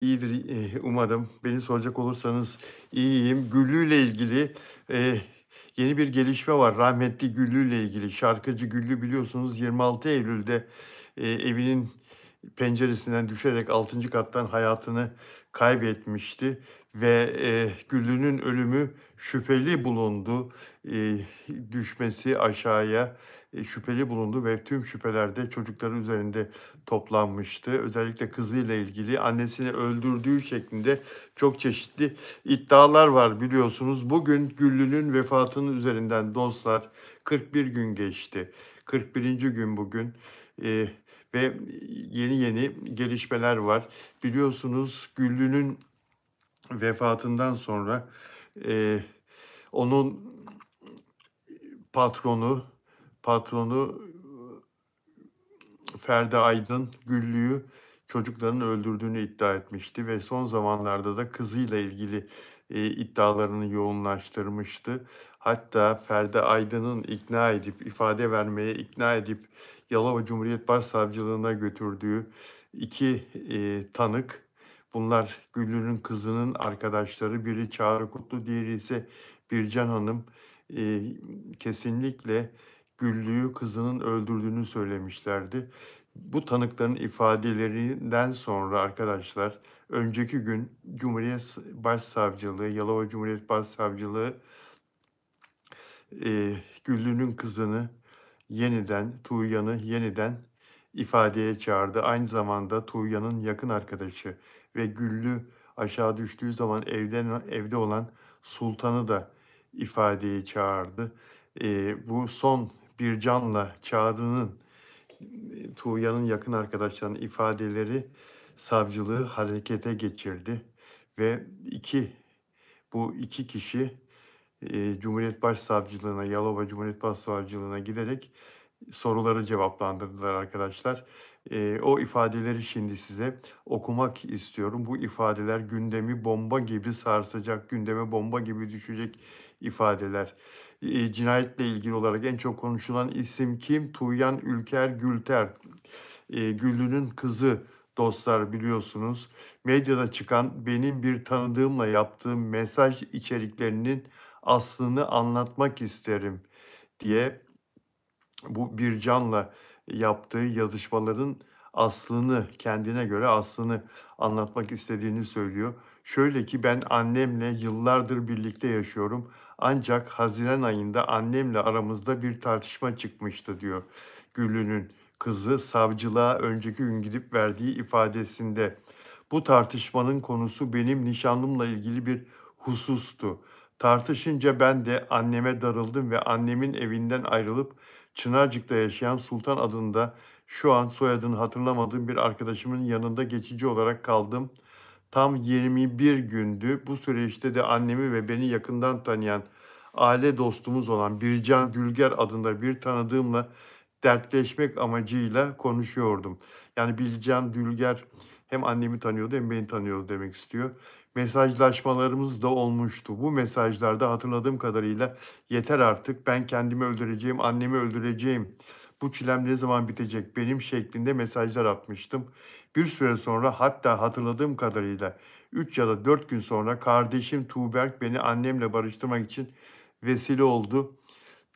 İyidir, umarım. Beni soracak olursanız iyiyim. Güllü ile ilgili, eee, yeni bir gelişme var. Rahmetli Güllü ile ilgili. Şarkıcı Güllü biliyorsunuz 26 Eylül'de, evinin penceresinden düşerek 6. kattan hayatını kaybetmişti ve, Güllü'nün ölümü şüpheli bulundu. Eee, Düşmesi aşağıya, şüpheli bulundu ve tüm şüpheler de çocukları üzerinde toplanmıştı. Özellikle kızıyla ilgili annesini öldürdüğü şeklinde çok çeşitli iddialar var biliyorsunuz. Bugün Güllü'nün vefatının üzerinden dostlar 41 gün geçti. 41. gün bugün. Eee, ve yeni yeni gelişmeler var. Biliyorsunuz Güllü'nün vefatından sonra, eee, onun patronu patronu Ferdi Aydın Güllü'yü çocuklarının öldürdüğünü iddia etmişti ve son zamanlarda da kızıyla ilgili, iddialarını yoğunlaştırmıştı. Hatta Ferdi Aydın'ın ikna edip, ifade vermeye ikna edip Yalova Cumhuriyet Başsavcılığına götürdüğü 2 tanık, bunlar Güllü'nün kızının arkadaşları. Biri Çağrı Kutlu, diğeri ise Bircan Hanım. Eee, Kesinlikle Güllü'yü kızının öldürdüğünü söylemişlerdi. Bu tanıkların ifadelerinden sonra arkadaşlar, önceki gün Başsavcılığı, Yalova Cumhuriyet Başsavcılığı, Güllü'nün kızını Tuğyan'ı yeniden ifadeye çağırdı. Aynı zamanda Tuğyan'ın yakın arkadaşı ve Güllü aşağı düştüğü zaman evde olan Sultan'ı da ifadeye çağırdı. Bu son Bircan'la Çağrı'nın, Tuğya'nın yakın arkadaşlarının ifadeleri savcılığı harekete geçirdi ve bu iki kişi, Cumhuriyet Başsavcılığına, Yalova Cumhuriyet Başsavcılığına giderek soruları cevaplandırdılar arkadaşlar. O ifadeleri şimdi size okumak istiyorum. Bu ifadeler gündemi bomba gibi sarsacak, gündeme bomba gibi düşecek ifadeler. Cinayetle ilgili olarak en çok konuşulan isim kim? Tuğyan Ülker Gülter. Güllü'nün kızı dostlar biliyorsunuz. Medyada çıkan benim bir tanıdığımla yaptığım mesaj içeriklerinin aslını anlatmak isterim diye bu Bircan'la yaptığı yazışmaların kendine göre aslını anlatmak istediğini söylüyor. Şöyle ki ben annemle yıllardır birlikte yaşıyorum. Ancak haziran ayında annemle aramızda bir tartışma çıkmıştı diyor Güllü'nün kızı savcılığa önceki gün gidip verdiği ifadesinde. Bu tartışmanın konusu benim nişanlımla ilgili bir husustu. Tartışınca ben de anneme darıldım ve annemin evinden ayrılıp Çınarcık'ta yaşayan Sultan adında şu an soyadını hatırlamadığım bir arkadaşımın yanında geçici olarak kaldım. Tam 21 gündü. Bu süreçte de annemi ve beni yakından tanıyan aile dostumuz olan Bircan Dülger adında bir tanıdığımla dertleşmek amacıyla konuşuyordum. Yani Bircan Dülger hem annemi tanıyordu hem beni tanıyordu demek istiyor. Mesajlaşmalarımız da olmuştu. Bu mesajlarda hatırladığım kadarıyla yeter artık, ben kendimi öldüreceğim, annemi öldüreceğim, bu çilem ne zaman bitecek benim şeklinde mesajlar atmıştım. Bir süre sonra, hatta hatırladığım kadarıyla 3 ya da 4 gün sonra kardeşim Tuğberk beni annemle barıştırmak için vesile oldu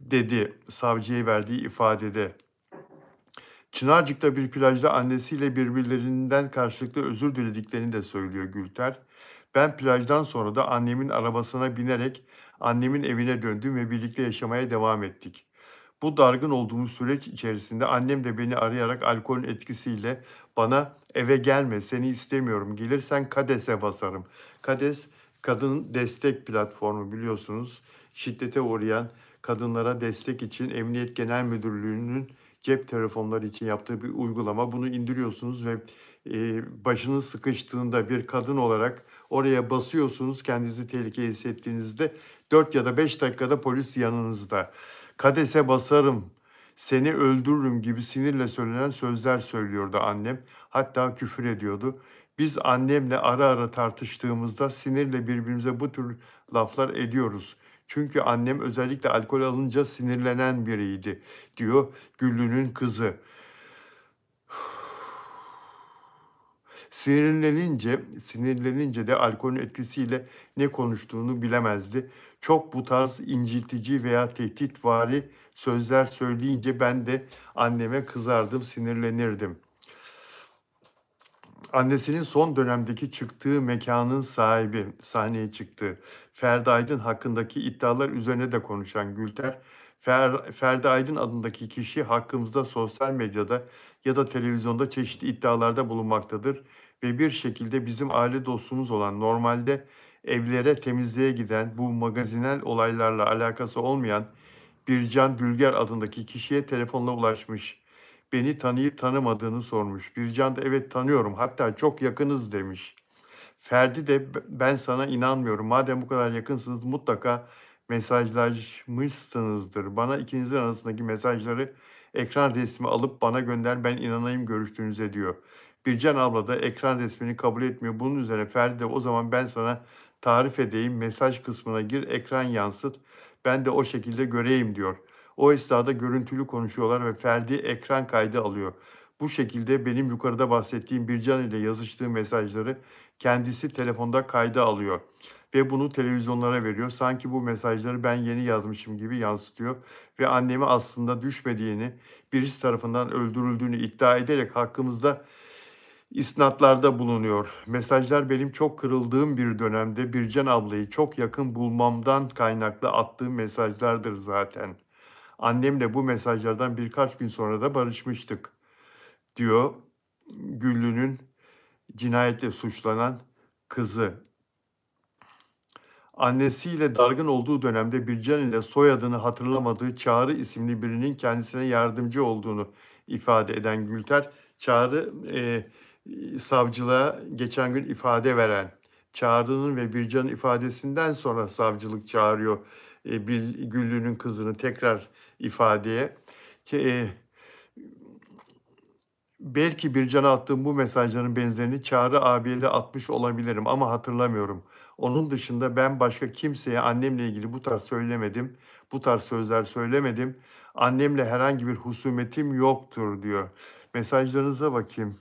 dedi savcıya verdiği ifadede. Çınarcık'ta bir plajda annesiyle birbirlerinden karşılıklı özür dilediklerini de söylüyor Gülter. Ben plajdan sonra da annemin arabasına binerek annemin evine döndüm ve birlikte yaşamaya devam ettik. Bu dargın olduğumuz süreç içerisinde annem de beni arayarak alkolün etkisiyle bana eve gelme, seni istemiyorum, gelirsen KADES'e basarım. KADES, kadın destek platformu biliyorsunuz. Şiddete uğrayan kadınlara destek için Emniyet Genel Müdürlüğü'nün cep telefonları için yaptığı bir uygulama. Bunu indiriyorsunuz ve başınız sıkıştığında bir kadın olarak oraya basıyorsunuz. Kendinizi tehlikeye hissettiğinizde 4 ya da 5 dakikada polis yanınızda. "Kadese basarım, seni öldürürüm" gibi sinirle söylenen sözler söylüyordu annem. Hatta küfür ediyordu. Biz annemle ara ara tartıştığımızda sinirle birbirimize bu tür laflar ediyoruz. Çünkü annem özellikle alkol alınca sinirlenen biriydi, diyor Güllü'nün kızı. Sinirlenince de alkolün etkisiyle ne konuştuğunu bilemezdi. Çok bu tarz inciltici veya tehditvari sözler söyleyince ben de anneme kızardım, sinirlenirdim. Annesinin son dönemdeki çıktığı mekânın sahibi sahneye çıktı. Ferdi Aydın hakkındaki iddialar üzerine de konuşan Gülter, Ferdi Aydın adındaki kişi hakkımızda sosyal medyada ya da televizyonda çeşitli iddialarda bulunmaktadır ve bir şekilde bizim aile dostumuz olan, normalde evlere temizliğe giden, bu magazinel olaylarla alakası olmayan Bircan Dülger adındaki kişiye telefonla ulaşmış. Beni tanıyıp tanımadığını sormuş. Bircan da evet tanıyorum, hatta çok yakınız demiş. Ferdi de ben sana inanmıyorum. Madem bu kadar yakınsınız mutlaka mesajlaşmışsınızdır. Bana ikinizin arasındaki mesajları ekran resmi alıp bana gönder, ben inanayım görüştüğünüze diyor. Bircan abla da ekran resmini kabul etmiyor. Bunun üzerine Ferdi de o zaman ben sana tarif edeyim, mesaj kısmına gir, ekran yansıt. Ben de o şekilde göreyim diyor. O esnada görüntülü konuşuyorlar ve Ferdi ekran kaydı alıyor. Bu şekilde benim yukarıda bahsettiğim Bircan ile yazıştığı mesajları kendisi telefonda kayda alıyor ve bunu televizyonlara veriyor. Sanki bu mesajları ben yeni yazmışım gibi yansıtıyor ve annemi aslında düşmediğini, birisi tarafından öldürüldüğünü iddia ederek hakkımızda isnatlarda bulunuyor. Mesajlar benim çok kırıldığım bir dönemde Bircan ablayı çok yakın bulmamdan kaynaklı attığım mesajlardır zaten. Annemle bu mesajlardan birkaç gün sonra da barışmıştık, diyor Güllü'nün cinayetle suçlanan kızı. Annesiyle dargın olduğu dönemde Bircan ile soyadını hatırlamadığı Çağrı isimli birinin kendisine yardımcı olduğunu ifade eden Gülter, Çağrı savcılığa geçen gün ifade veren, Çağrı'nın ve Bircan'ın ifadesinden sonra savcılık çağırıyor Güllü'nün kızını tekrar ifadeye. Belki Bircan'a attığım bu mesajların benzerini Çağrı abiye de atmış olabilirim ama hatırlamıyorum. Onun dışında ben başka kimseye annemle ilgili bu tarz söylemedim, bu tarz sözler söylemedim. Annemle herhangi bir husumetim yoktur diyor. Mesajlarınıza bakayım.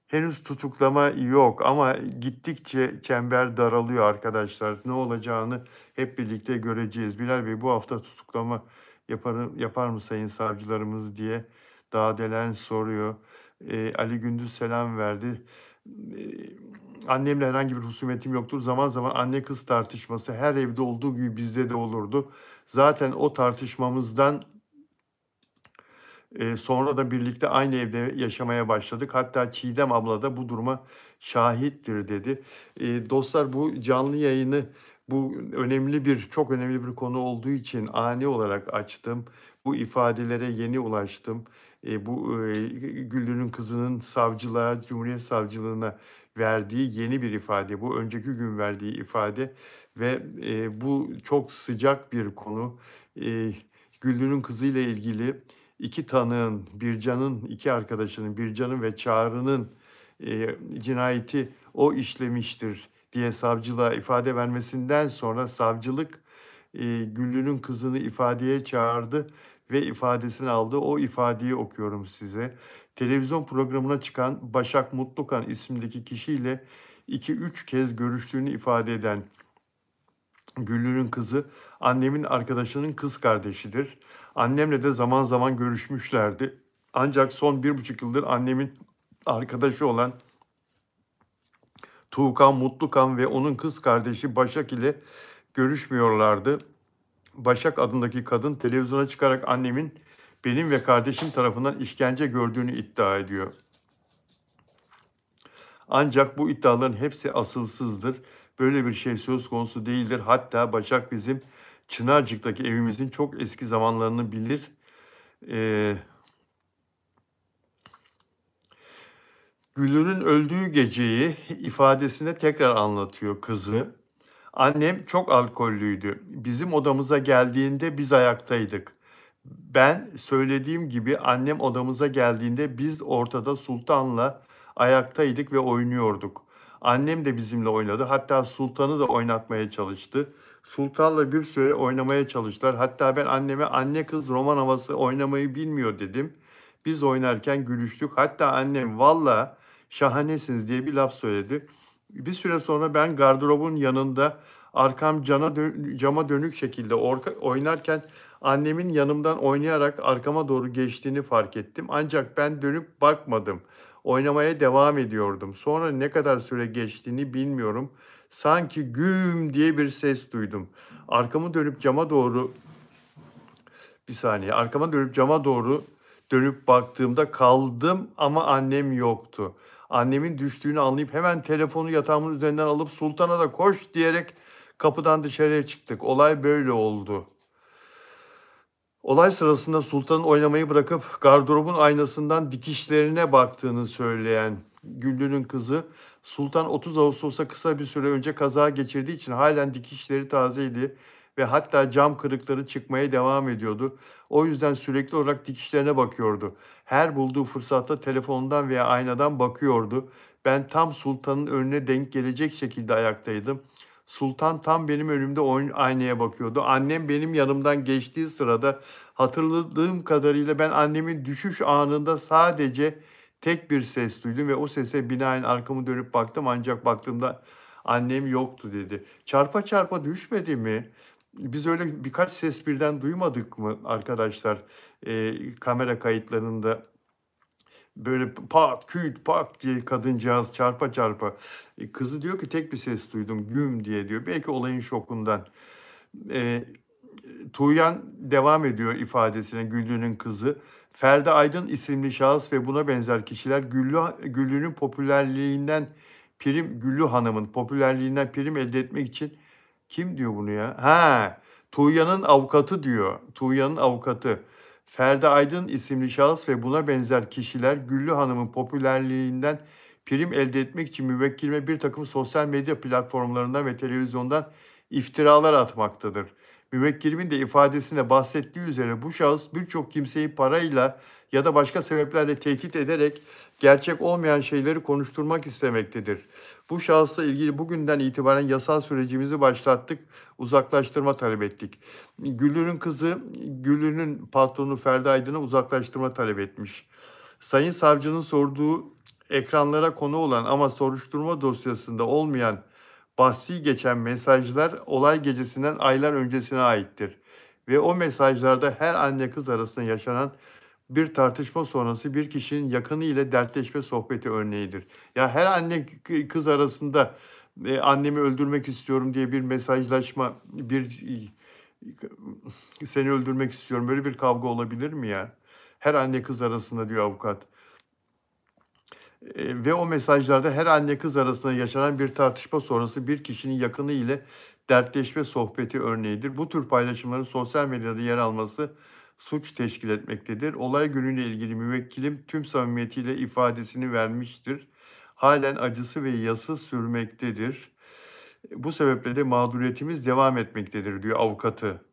Henüz tutuklama yok ama gittikçe çember daralıyor arkadaşlar. Ne olacağını hep birlikte göreceğiz. Bilal Bey bu hafta tutuklama yapar mı sayın savcılarımız diye Dağdelen soruyor. Ali Gündüz selam verdi. Annemle herhangi bir husumetim yoktur. Zaman zaman anne kız tartışması her evde olduğu gibi bizde de olurdu. Zaten o tartışmamızdan sonra da birlikte aynı evde yaşamaya başladık. Hatta Çiğdem abla da bu duruma şahittir dedi. Dostlar bu canlı yayını çok önemli bir konu olduğu için ani olarak açtım. Bu ifadelere yeni ulaştım. Güllü'nün kızının Cumhuriyet Savcılığına verdiği yeni bir ifade. Bu önceki gün verdiği ifade ve bu çok sıcak bir konu. Güllü'nün kızıyla ilgili iki tanığın, iki arkadaşının, Bircan'ın ve Çağrı'nın cinayeti o işlemiştir diye savcılığa ifade vermesinden sonra savcılık Güllü'nün kızını ifadeye çağırdı ve ifadesini aldı. O ifadeyi okuyorum size. Televizyon programına çıkan Başak Mutlukan isimdeki kişiyle 2-3 kez görüştüğünü ifade eden Güllü'nün kızı annemin arkadaşının kız kardeşidir. Annemle de zaman zaman görüşmüşlerdi. Ancak son 1,5 yıldır annemin arkadaşı olan Tuğkan Mutlukan ve onun kız kardeşi Başak ile görüşmüyorlardı. Başak adındaki kadın televizyona çıkarak annemin benim ve kardeşim tarafından işkence gördüğünü iddia ediyor. Ancak bu iddiaların hepsi asılsızdır. Böyle bir şey söz konusu değildir. Hatta Başak bizim Çınarcık'taki evimizin çok eski zamanlarını bilir. Gülür'ün öldüğü geceyi ifadesinde tekrar anlatıyor kızı. Annem çok alkollüydü. Bizim odamıza geldiğinde biz ayaktaydık. Ben söylediğim gibi annem odamıza geldiğinde biz ortada Sultan'la ayaktaydık ve oynuyorduk. Annem de bizimle oynadı. Hatta Sultan'ı da oynatmaya çalıştı. Sultan'la bir süre oynamaya çalıştılar. Hatta ben anneme anne kız roman havası oynamayı bilmiyor dedim. Biz oynarken gülüştük. Hatta annem valla şahanesiniz diye bir laf söyledi. Bir süre sonra ben gardırobun yanında arkam cama dönük şekilde oynarken annemin yanımdan oynayarak arkama doğru geçtiğini fark ettim. Ancak ben dönüp bakmadım. Oynamaya devam ediyordum. Sonra ne kadar süre geçtiğini bilmiyorum. Sanki güm diye bir ses duydum. Arkamı dönüp cama doğru Bir saniye. Arkama dönüp cama doğru dönüp baktığımda kaldım ama annem yoktu. Annemin düştüğünü anlayıp hemen telefonu yatağımın üzerinden alıp Sultan'a da koş diyerek kapıdan dışarıya çıktık. Olay böyle oldu. Olay sırasında Sultan'ın oynamayı bırakıp gardırobun aynasından dikişlerine baktığını söyleyen Güllü'nün kızı, Sultan 30 Ağustos'ta kısa bir süre önce kaza geçirdiği için halen dikişleri tazeydi ve hatta cam kırıkları çıkmaya devam ediyordu. O yüzden sürekli olarak dikişlerine bakıyordu. Her bulduğu fırsatta telefonundan veya aynadan bakıyordu. Ben tam Sultan'ın önüne denk gelecek şekilde ayaktaydım. Sultan tam benim önümde aynaya bakıyordu. Annem benim yanımdan geçtiği sırada hatırladığım kadarıyla ben annemin düşüş anında sadece tek bir ses duydum ve o sese binaen arkamı dönüp baktım ancak baktığımda annem yoktu dedi. Çarpa çarpa düşmedi mi? Biz öyle birkaç ses birden duymadık mı arkadaşlar? Kamera kayıtlarında böyle pat, küt, pat diye kadıncağız çarpa çarpa. Kızı diyor ki tek bir ses duydum güm diye diyor. Belki olayın şokundan. Eee, Tuğyan devam ediyor ifadesine Güllü'nün kızı. Ferdi Aydın isimli şahıs ve buna benzer kişiler Güllü'nün popülerliğinden Güllü Hanım'ın popülerliğinden prim elde etmek için kim diyor bunu ya? Ha, Tuğyan'ın avukatı diyor. Tuğyan'ın avukatı. Ferdi Aydın isimli şahıs ve buna benzer kişiler Güllü Hanım'ın popülerliğinden prim elde etmek için müvekkilime bir takım sosyal medya platformlarından ve televizyondan iftiralar atmaktadır. Müvekkilimin de ifadesinde bahsettiği üzere bu şahıs birçok kimseyi parayla ya da başka sebeplerle tehdit ederek gerçek olmayan şeyleri konuşturmak istemektedir. Bu şahısla ilgili bugünden itibaren yasal sürecimizi başlattık, uzaklaştırma talep ettik. Güllü'nün kızı, Güllü'nün patronu Ferdi Aydın'a uzaklaştırma talep etmiş. Sayın savcının sorduğu ekranlara konu olan ama soruşturma dosyasında olmayan bahsi geçen mesajlar olay gecesinden aylar öncesine aittir. Ve o mesajlarda her anne kız arasında yaşanan bir tartışma sonrası bir kişinin yakını ile dertleşme sohbeti örneğidir. Ya her anne kız arasında annemi öldürmek istiyorum diye bir mesajlaşma, seni öldürmek istiyorum. Böyle bir kavga olabilir mi ya? Her anne kız arasında diyor avukat. Ve o mesajlarda her anne kız arasında yaşanan bir tartışma sonrası bir kişinin yakını ile dertleşme sohbeti örneğidir. Bu tür paylaşımların sosyal medyada yer alması suç teşkil etmektedir. Olay günüyle ilgili müvekkilim tüm samimiyetiyle ifadesini vermiştir. Halen acısı ve yası sürmektedir. Bu sebeple de mağduriyetimiz devam etmektedir diyor avukatı.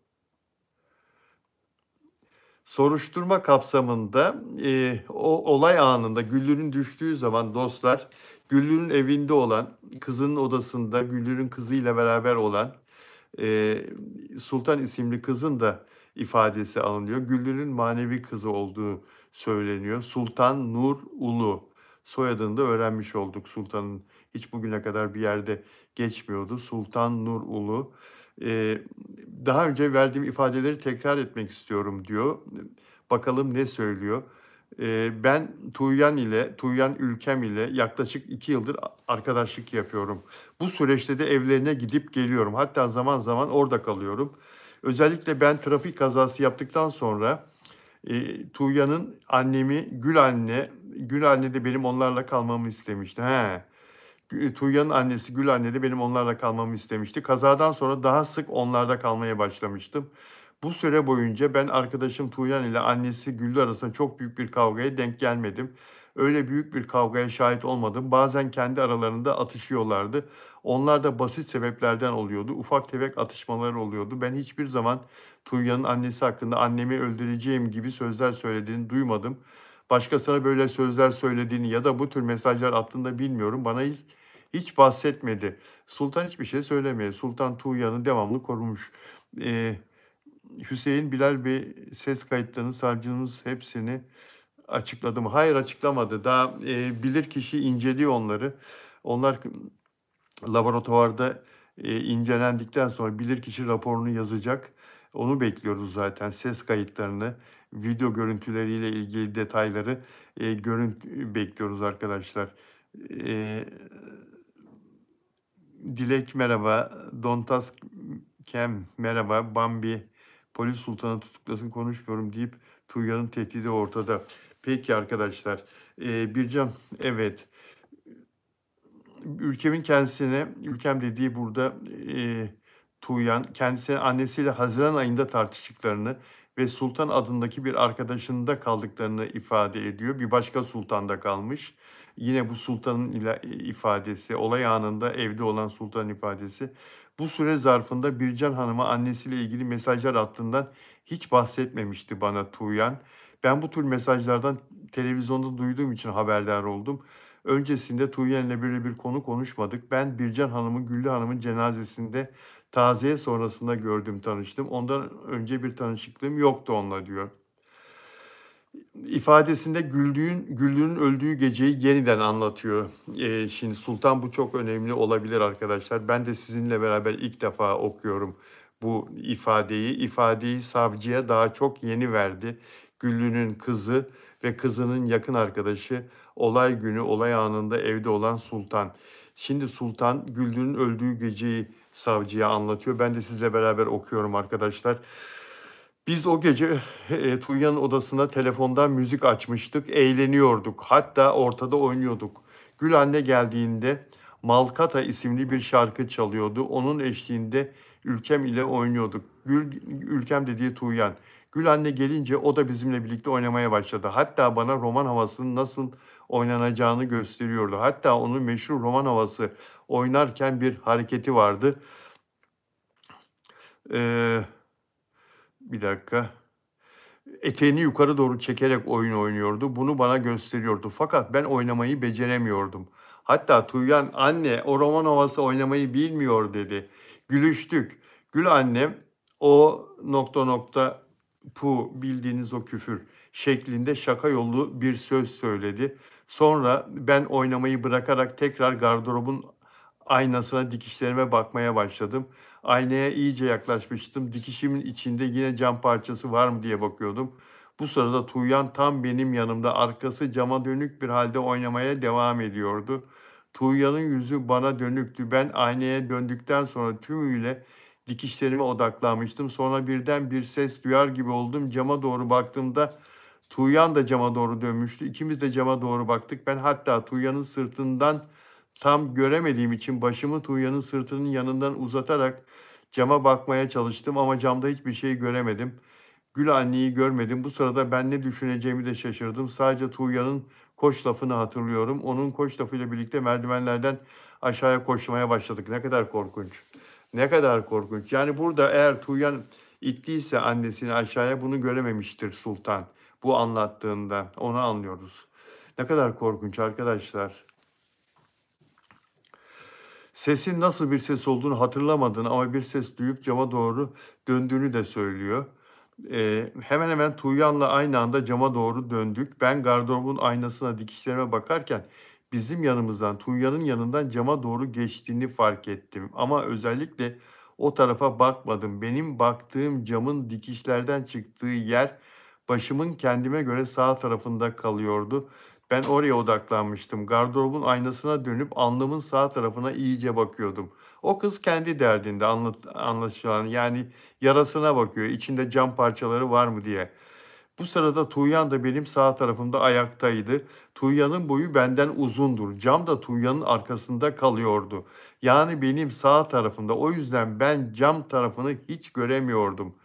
Soruşturma kapsamında, o olay anında Güllü'nün düştüğü zaman dostlar, Güllü'nün evinde olan, kızının odasında Güllü'nün kızıyla beraber olan, eee, Sultan isimli kızın da ifadesi alınıyor. Güllü'nün manevi kızı olduğu söyleniyor. Sultan Nur Ulu. Soyadını da öğrenmiş olduk. Sultan'ın hiç bugüne kadar bir yerde geçmiyordu. Sultan Nur Ulu. Eee, Daha önce verdiğim ifadeleri tekrar etmek istiyorum diyor. Bakalım ne söylüyor? Ben Tuğyan Ülkem ile yaklaşık 2 yıldır arkadaşlık yapıyorum. Bu süreçte de evlerine gidip geliyorum. Hatta zaman zaman orada kalıyorum. Özellikle ben trafik kazası yaptıktan sonra Tuğyan'ın annemi Gül anne de benim onlarla kalmamı istemişti. He. Tuğya'nın annesi Gül anne de benim onlarla kalmamı istemişti. Kazadan sonra daha sık onlarda kalmaya başlamıştım. Bu süre boyunca ben arkadaşım Tuğyan ile annesi Güllü arasında çok büyük bir kavgaya denk gelmedim. Öyle büyük bir kavgaya şahit olmadım. Bazen kendi aralarında atışıyorlardı. Onlar da basit sebeplerden oluyordu. Ufak tefek atışmalar oluyordu. Ben hiçbir zaman Tuğya'nın annesi hakkında annemi öldüreceğim gibi sözler söylediğini duymadım. Başkasına böyle sözler söylediğini ya da bu tür mesajlar attığını da bilmiyorum. Bana hiç bahsetmedi. Sultan hiçbir şey söylemiyor. Sultan Tuğyan'ı devamlı korumuş. Eee, Hüseyin Bilal Bey ses kayıtlarını savcımız hepsini açıkladı mı? Hayır, açıklamadı. Daha, bilirkişi inceliyor onları. Onlar laboratuvarda, incelendikten sonra bilirkişi raporunu yazacak. Onu bekliyoruz zaten. Ses kayıtlarını, video görüntüleriyle ilgili detayları, bekliyoruz arkadaşlar. Eee, Dilek merhaba, Dontas Kem merhaba, Bambi polis sultanı tutuklasın konuşmuyorum deyip Tuğya'nın tehdidi ortada. Peki arkadaşlar, Bircan evet. Ülkemin kendisine, ülkem dediği burada Tuğyan, kendisine annesiyle haziran ayında tartıştıklarını ve Sultan adındaki bir arkadaşında kaldıklarını ifade ediyor. Bir başka sultanda kalmış. Yine bu sultanın ifadesi, olay anında evde olan sultanın ifadesi. Bu süre zarfında Bircan Hanım'a annesiyle ilgili mesajlar attığından hiç bahsetmemişti bana Tuğyan. Ben bu tür mesajlardan televizyonda duyduğum için haberdar oldum. Öncesinde Tuğyen'le böyle bir konu konuşmadık. Ben Bircan Hanım'ı Güllü Hanım'ın cenazesinde taziye sonrasında gördüm, tanıştım. Ondan önce bir tanışıklığım yoktu onunla diyor. İfadesinde Güllü'nün öldüğü geceyi yeniden anlatıyor. Şimdi Sultan bu çok önemli olabilir arkadaşlar. Ben de sizinle beraber ilk defa okuyorum bu ifadeyi. İfadeyi savcıya daha çok yeni verdi. Güllü'nün kızı ve kızının yakın arkadaşı olay günü, olay anında evde olan Sultan. Şimdi Sultan Güllü'nün öldüğü geceyi savcıya anlatıyor. Ben de sizle beraber okuyorum arkadaşlar. Biz o gece Tuğya'nın odasında telefondan müzik açmıştık, eğleniyorduk. Hatta ortada oynuyorduk. Gül anne geldiğinde Malkata isimli bir şarkı çalıyordu. Onun eşliğinde Ülkem ile oynuyorduk. Ülkem dediği Tuğyan. Gül anne gelince o da bizimle birlikte oynamaya başladı. Hatta bana roman havasının nasıl oynanacağını gösteriyordu. Hatta onun meşhur roman havası oynarken bir hareketi vardı. Eee Bir dakika. Eteğini yukarı doğru çekerek oyun oynuyordu. Bunu bana gösteriyordu. Fakat ben oynamayı beceremiyordum. Hatta Tuğyan anne o roman havası oynamayı bilmiyor dedi. Gülüştük. Gül annem o nokta nokta pu bildiğiniz o küfür şeklinde şaka yollu bir söz söyledi. Sonra ben oynamayı bırakarak tekrar gardırobun aynasına dikişlerime bakmaya başladım. Aynaya iyice yaklaşmıştım. Dikişimin içinde yine cam parçası var mı diye bakıyordum. Bu sırada Tuğyan tam benim yanımda arkası cama dönük bir halde oynamaya devam ediyordu. Tuğyan'ın yüzü bana dönüktü. Ben aynaya döndükten sonra tümüyle dikişlerime odaklanmıştım. Sonra birden bir ses duyar gibi oldum. Cama doğru baktığımda Tuğyan da cama doğru dönmüştü. İkimiz de cama doğru baktık. Ben hatta Tuğyan'ın sırtından tam göremediğim için başımı Tuğya'nın sırtının yanından uzatarak cama bakmaya çalıştım ama camda hiçbir şey göremedim. Gül anneyi görmedim. Bu sırada ben ne düşüneceğimi de şaşırdım. Sadece Tuğya'nın koş lafını hatırlıyorum. Onun koş lafıyla birlikte merdivenlerden aşağıya koşmaya başladık. Ne kadar korkunç. Ne kadar korkunç. Yani burada eğer Tuğyan ittiyse annesini aşağıya bunu görememiştir Sultan. Bu anlattığında onu anlıyoruz. Ne kadar korkunç arkadaşlar. Sesin nasıl bir ses olduğunu hatırlamadığını ama bir ses duyup cama doğru döndüğünü de söylüyor. Hemen hemen Tuğyan'la aynı anda cama doğru döndük. Ben gardırobun aynasına dikişlerime bakarken bizim yanımızdan, Tuğyan'ın yanından cama doğru geçtiğini fark ettim. Ama özellikle o tarafa bakmadım. Benim baktığım camın dikişlerden çıktığı yer başımın kendime göre sağ tarafında kalıyordu. Ben oraya odaklanmıştım. Gardırobun aynasına dönüp alnımın sağ tarafına iyice bakıyordum. O kız kendi derdinde anlaşılan yani yarasına bakıyor. İçinde cam parçaları var mı diye. Bu sırada Tuğyan da benim sağ tarafımda ayaktaydı. Tuğyan'ın boyu benden uzundur. Cam da Tuğyan'ın arkasında kalıyordu. Yani benim sağ tarafımda. O yüzden ben cam tarafını hiç göremiyordum.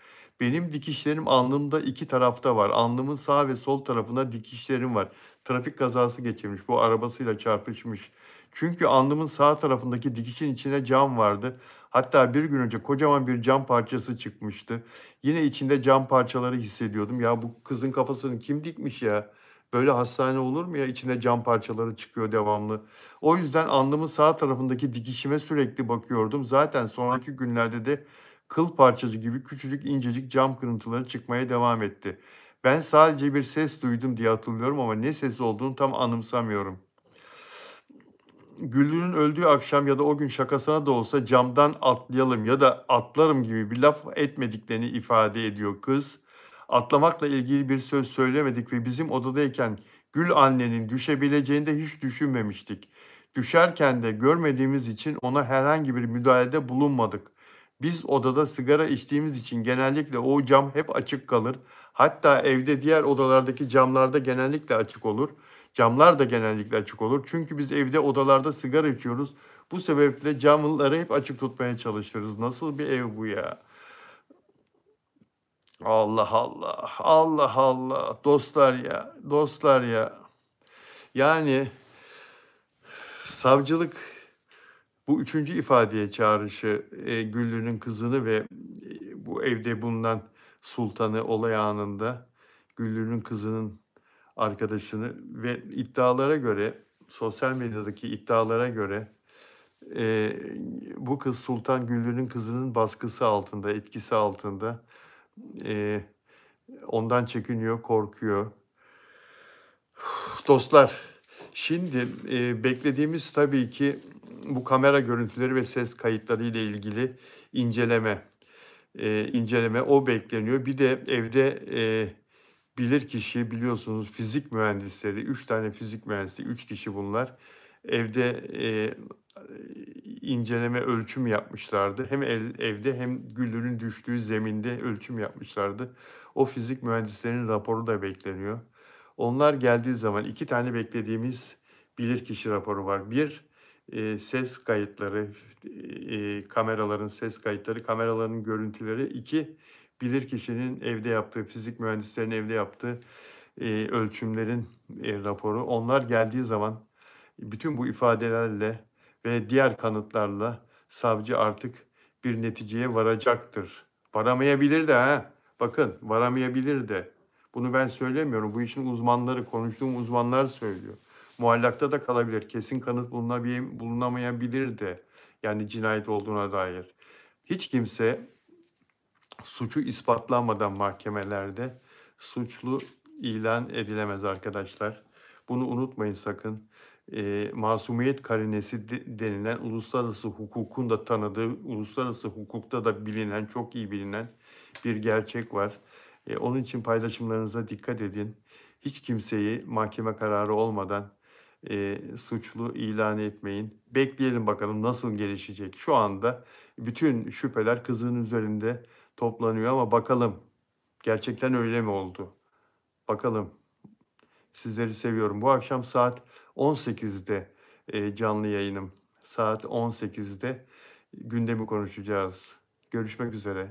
Benim dikişlerim alnımda iki tarafta var. Alnımın sağ ve sol tarafında dikişlerim var. Trafik kazası geçirmiş. Bu arabasıyla çarpışmış. Çünkü alnımın sağ tarafındaki dikişin içine cam vardı. Hatta bir gün önce kocaman bir cam parçası çıkmıştı. Yine içinde cam parçaları hissediyordum. Ya bu kızın kafasını kim dikmiş ya? Böyle hastane olur mu ya? İçinde cam parçaları çıkıyor devamlı. O yüzden alnımın sağ tarafındaki dikişime sürekli bakıyordum. Zaten sonraki günlerde de kıl parçacı gibi küçücük incecik cam kırıntıları çıkmaya devam etti. Ben sadece bir ses duydum diye hatırlıyorum ama ne sesi olduğunu tam anımsamıyorum. Güllü'nün öldüğü akşam ya da o gün şakasına da olsa camdan atlayalım ya da atlarım gibi bir laf etmediklerini ifade ediyor kız. Atlamakla ilgili bir söz söylemedik ve bizim odadayken Gül annenin düşebileceğini de hiç düşünmemiştik. Düşerken de görmediğimiz için ona herhangi bir müdahalede bulunmadık. Biz odada sigara içtiğimiz için genellikle o cam hep açık kalır. Hatta evde diğer odalardaki camlarda genellikle açık olur. Camlar da genellikle açık olur. Çünkü biz evde odalarda sigara içiyoruz. Bu sebeple camları hep açık tutmaya çalışırız. Nasıl bir ev bu ya? Allah Allah. Allah Allah. Dostlar ya. Dostlar ya. Yani savcılık bu üçüncü ifadeye çağrışı Güllü'nün kızını ve bu evde bulunan Sultan'ı olay anında Güllü'nün kızının arkadaşını ve iddialara göre, sosyal medyadaki iddialara göre bu kız Sultan Güllü'nün kızının baskısı altında, etkisi altında. Eee, ondan çekiniyor, korkuyor. Dostlar, şimdi beklediğimiz tabii ki bu kamera görüntüleri ve ses kayıtları ile ilgili inceleme. İnceleme o bekleniyor. Bir de evde bilirkişi biliyorsunuz fizik mühendisleri, 3 tane fizik mühendisi, 3 kişi bunlar. Evde inceleme, ölçüm yapmışlardı. Hem evde hem Güllü'nün düştüğü zeminde ölçüm yapmışlardı. O fizik mühendislerinin raporu da bekleniyor. Onlar geldiği zaman 2 tane beklediğimiz bilirkişi raporu var. Bir, ses kayıtları, kameraların ses kayıtları, kameraların görüntüleri. 2, bilirkişinin evde yaptığı, fizik mühendislerinin evde yaptığı, ölçümlerin, raporu. Onlar geldiği zaman bütün bu ifadelerle ve diğer kanıtlarla savcı artık bir neticeye varacaktır. Varamayabilir de ha. Bakın varamayabilir de. Bunu ben söylemiyorum. Bu işin uzmanları, konuştuğum uzmanlar söylüyor. Muallakta da kalabilir. Kesin kanıt bulunamayabilir de. Yani cinayet olduğuna dair. Hiç kimse suçu ispatlanmadan mahkemelerde suçlu ilan edilemez arkadaşlar. Bunu unutmayın sakın. Masumiyet karinesi denilen uluslararası hukukun da tanıdığı, uluslararası hukukta da bilinen, çok iyi bilinen bir gerçek var. Onun için paylaşımlarınıza dikkat edin. Hiç kimseyi mahkeme kararı olmadan suçlu ilan etmeyin. Bekleyelim bakalım nasıl gelişecek. Şu anda bütün şüpheler kızın üzerinde toplanıyor ama bakalım gerçekten öyle mi oldu? Bakalım. Sizleri seviyorum. Bu akşam saat 18'de canlı yayınım. Saat 18'de gündemi konuşacağız. Görüşmek üzere.